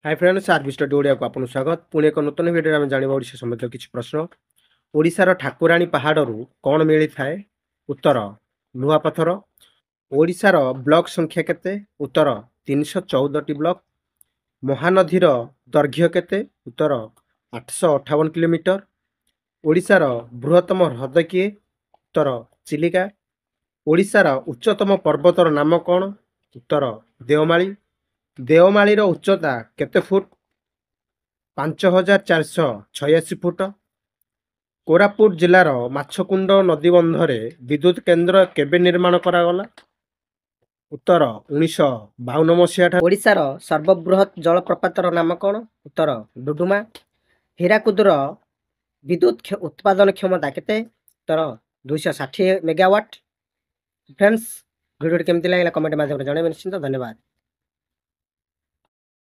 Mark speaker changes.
Speaker 1: हाय friends आर study Odia को आपन स्वागत पुणी एक नूतन वीडियो आम जाना ओडिशा संबंधित किसी प्रश्न ओडिशार ठाकुराणी पहाड़ कौन मिली थाए उत्तर नुआ पथर ओडिशार ब्लॉक संख्या केते उत्तर 314 ब्लॉक महानदीर दैर्घ्य केते उत्तर 858 किलोमीटर ओडिशार बृहत्तम ह्रद किए उत्तर चिलिका ओडिशार उच्चतम पर्वतर नाम कौन उत्तर देवमाली देवमालीर उच्चता केते फुट 5486 फुट कोरापुट जिलार माछकुंड नदी बंधरे विद्युत केन्द्र केबे निर्माण करागला उत्तर 1952 मसीहा ओडिशार सर्वबृहत जलप्रपातर नाम कौन उत्तर डुडुमा हीराकुदर विद्युत उत्पादन क्षमता केते उत्तर 260 मेगावाट फ्रेंड्स वीडियो केमती लगे कमेंट माध्यम जणाइबे निश्चित धन्यवाद।